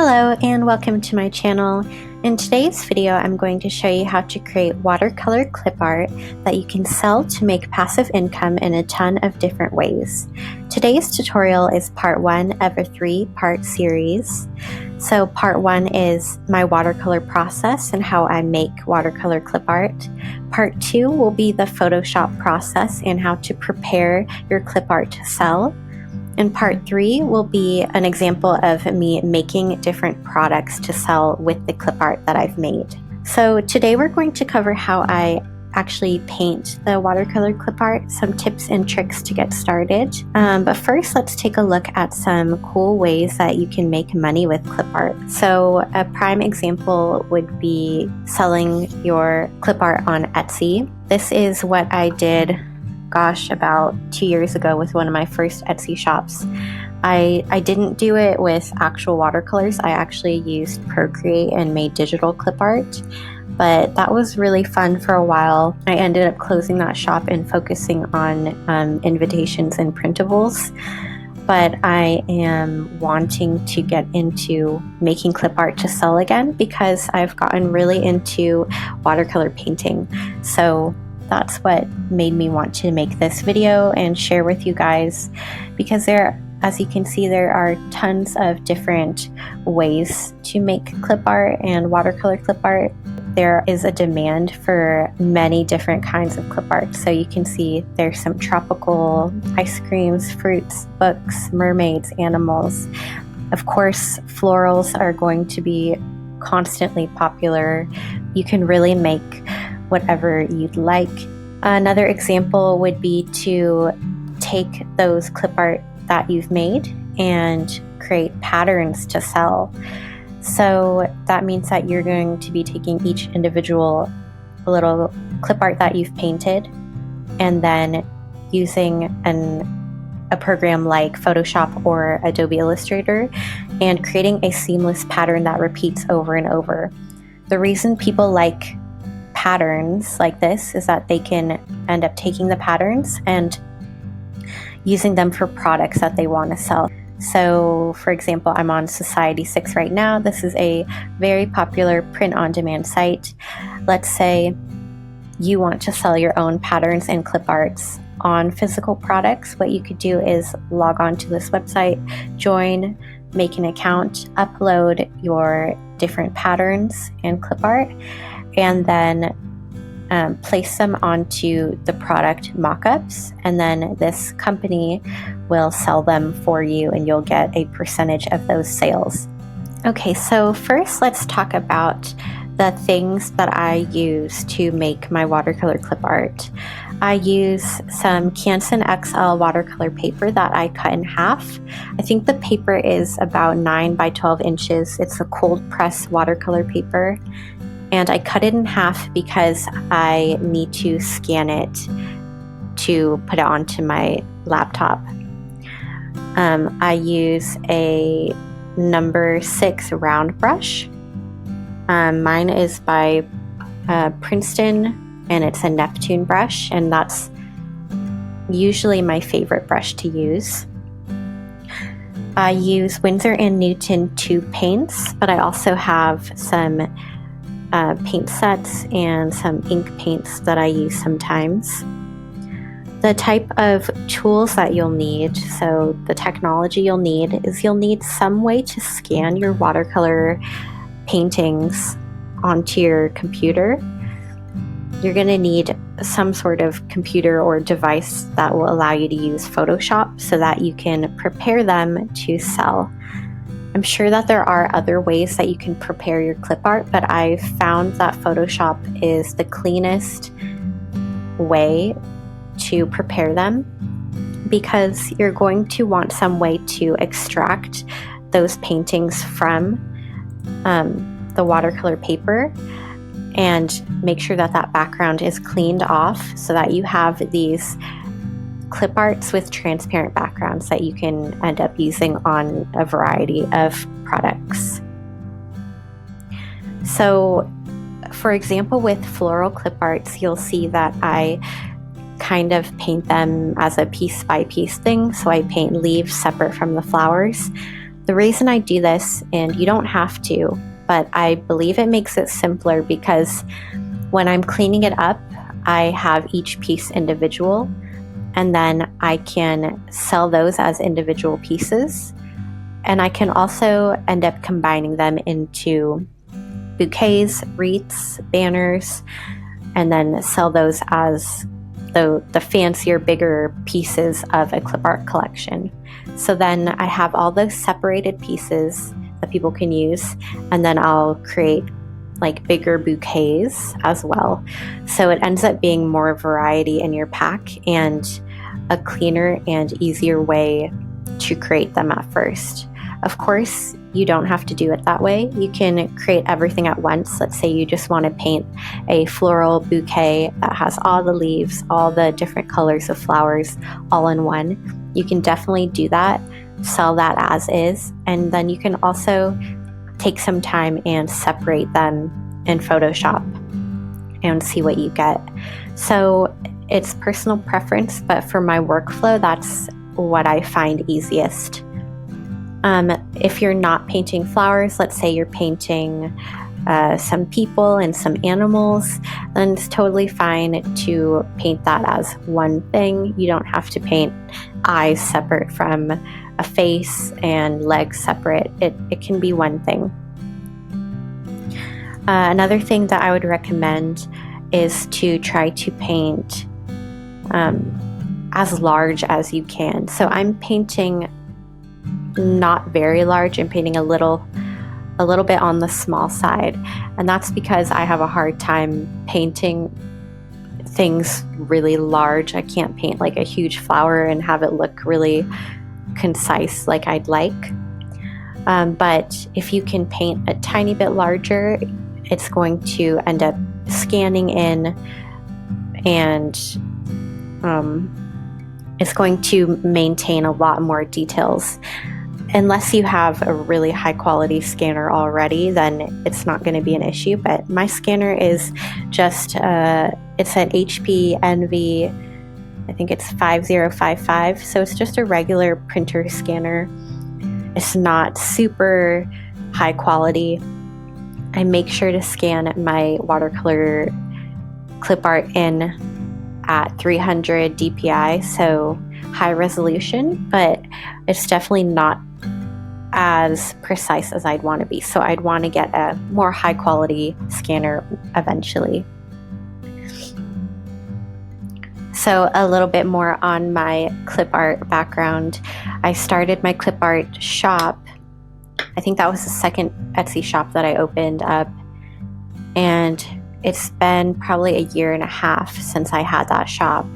Hello and welcome to my channel. In today's video, I'm going to show you how to create watercolor clip art that you can sell to make passive income in a ton of different ways. Today's tutorial is part 1 of a 3-part series. So part 1 is my watercolor process and how I make watercolor clip art. Part 2 will be the Photoshop process and how to prepare your clip art to sell. And part 3 will be an example of me making different products to sell with the clip art that I've made. So today we're going to cover how I actually paint the watercolor clip art, some tips and tricks to get started. But first, let's take a look at some cool ways that you can make money with clip art. So a prime example would be selling your clip art on Etsy. This is what I did about 2 years ago with one of my first Etsy shops. I didn't do it with actual watercolors. I actually used Procreate and made digital clip art, but that was really fun for a while. I ended up closing that shop and focusing on invitations and printables, but I am wanting to get into making clip art to sell again because I've gotten really into watercolor painting. So that's what made me want to make this video and share with you guys, because as you can see, there are tons of different ways to make clip art and watercolor clip art. There is a demand for many different kinds of clip art. So you can see there's some tropical ice creams, fruits, books, mermaids, animals. Of course, florals are going to be constantly popular. You can really make whatever you'd like. Another example would be to take those clip art that you've made and create patterns to sell. So that means that you're going to be taking each individual little clip art that you've painted and then using a program like Photoshop or Adobe Illustrator and creating a seamless pattern that repeats over and over. The reason people like patterns like this is that they can end up taking the patterns and using them for products that they want to sell. So for example, I'm on Society6 right now. This is a very popular print-on-demand site. Let's say you want to sell your own patterns and clip arts on physical products. What you could do is log on to this website, join, make an account, upload your different patterns and clip art, and then place them onto the product mock-ups, and then this company will sell them for you and you'll get a percentage of those sales. Okay, so first let's talk about the things that I use to make my watercolor clip art. I use some Canson XL watercolor paper that I cut in half. I think the paper is about 9 by 12 inches. It's a cold press watercolor paper. And I cut it in half because I need to scan it to put it onto my laptop. I use a number 6 round brush. Mine is by Princeton, and it's a Neptune brush, and that's usually my favorite brush to use. I use Winsor & Newton tube paints, but I also have some paint sets and some ink paints that I use sometimes. The type of tools that you'll need, so the technology you'll need, is you'll need some way to scan your watercolor paintings onto your computer. You're going to need some sort of computer or device that will allow you to use Photoshop so that you can prepare them to sell. I'm sure that there are other ways that you can prepare your clip art, but I've found that Photoshop is the cleanest way to prepare them because you're going to want some way to extract those paintings from the watercolor paper and make sure that that background is cleaned off so that you have these clip arts with transparent backgrounds that you can end up using on a variety of products. So for example, with floral clip arts, you'll see that I kind of paint them as a piece by piece thing. So I paint leaves separate from the flowers. The reason I do this, and you don't have to, but I believe it makes it simpler because when I'm cleaning it up, I have each piece individual, and then I can sell those as individual pieces. And I can also end up combining them into bouquets, wreaths, banners, and then sell those as the fancier, bigger pieces of a clip art collection. So then I have all those separated pieces that people can use, and then I'll create like bigger bouquets as well. So it ends up being more variety in your pack and a cleaner and easier way to create them at first. Of course, you don't have to do it that way. You can create everything at once. Let's say you just want to paint a floral bouquet that has all the leaves, all the different colors of flowers all in one. You can definitely do that, sell that as is, and then you can also take some time and separate them in Photoshop and see what you get. So it's personal preference, but for my workflow, that's what I find easiest. If you're not painting flowers, let's say you're painting some people and some animals, then it's totally fine to paint that as one thing. You don't have to paint eyes separate from a face and legs separate. It can be one thing. Another thing that I would recommend is to try to paint as large as you can. So I'm painting not very large. I'm painting a little bit on the small side, and that's because I have a hard time painting things really large. I can't paint like a huge flower and have it look really concise like I'd like. But if you can paint a tiny bit larger, it's going to end up scanning in, and it's going to maintain a lot more details. Unless you have a really high quality scanner already, then it's not going to be an issue. But my scanner is just, it's an HP Envy, I think it's 5055. So it's just a regular printer scanner. It's not super high quality. I make sure to scan my watercolor clip art in at 300 DPI, so high resolution, but it's definitely not as precise as I'd want to be. So I'd want to get a more high quality scanner eventually. So a little bit more on my clip art background. I started my clip art shop. I think that was the second Etsy shop that I opened up, and it's been probably a year and a half since I had that shop.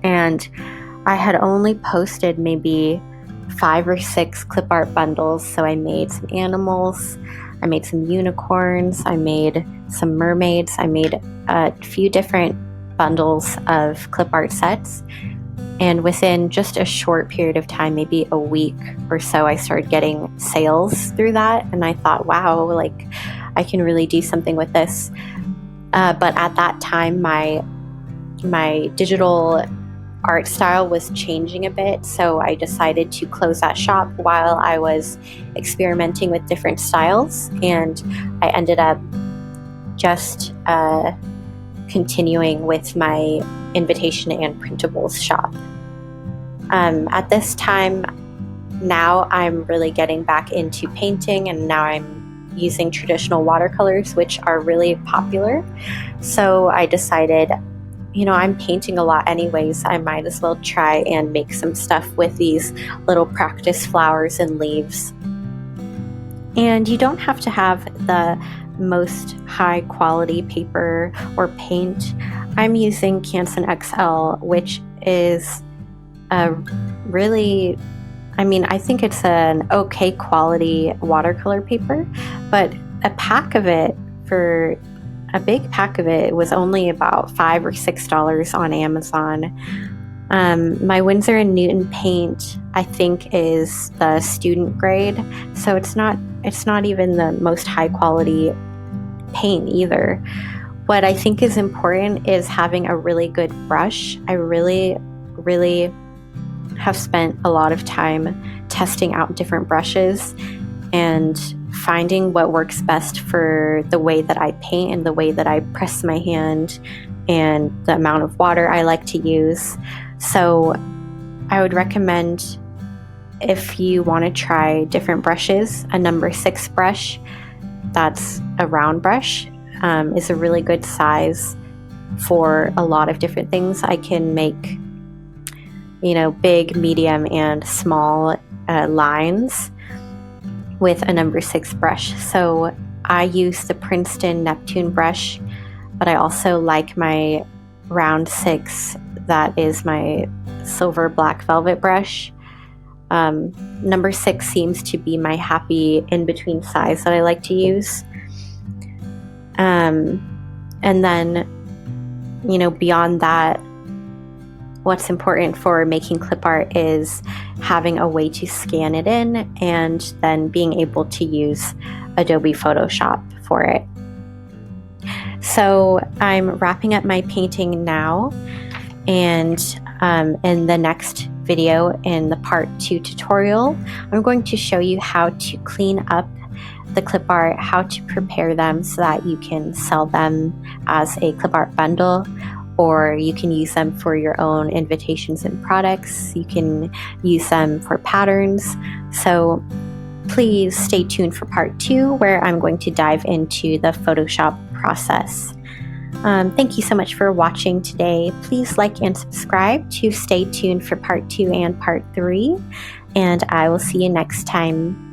And I had only posted maybe 5 or 6 clip art bundles. So I made some animals, I made some unicorns, I made some mermaids, I made a few different bundles of clip art sets. And within just a short period of time, maybe a week or so, I started getting sales through that. And I thought, wow, like I can really do something with this. But at that time, my digital art style was changing a bit, so I decided to close that shop while I was experimenting with different styles, and I ended up just continuing with my invitation and printables shop. At this time, now I'm really getting back into painting, and now I'm using traditional watercolors, which are really popular. So I decided, I'm painting a lot anyways, I might as well try and make some stuff with these little practice flowers and leaves. And you don't have to have the most high quality paper or paint. I'm using Canson XL, which is a really, I think it's an okay quality watercolor paper, but a big pack of it was only about $5 or $6 on Amazon. My Winsor & Newton paint, I think, is the student grade, so it's not even the most high quality paint either. What I think is important is having a really good brush. I really have spent a lot of time testing out different brushes and finding what works best for the way that I paint and the way that I press my hand and the amount of water I like to use. So I would recommend, if you want to try different brushes, a number 6 brush, that's a round brush, is a really good size for a lot of different things. I can make, you know, big, medium, and small lines with a number 6 brush. So I use the Princeton Neptune brush, but I also like my round 6, that is my silver black velvet brush. Number 6 seems to be my happy in-between size that I like to use. And then, you know, beyond that, what's important for making clip art is having a way to scan it in and then being able to use Adobe Photoshop for it. So I'm wrapping up my painting now, and in the next video, in the part 2 tutorial, I'm going to show you how to clean up the clip art, how to prepare them so that you can sell them as a clip art bundle, or you can use them for your own invitations and products. You can use them for patterns. So please stay tuned for part 2, where I'm going to dive into the Photoshop process. Thank you so much for watching today. Please like and subscribe to stay tuned for part 2 and part 3, and I will see you next time.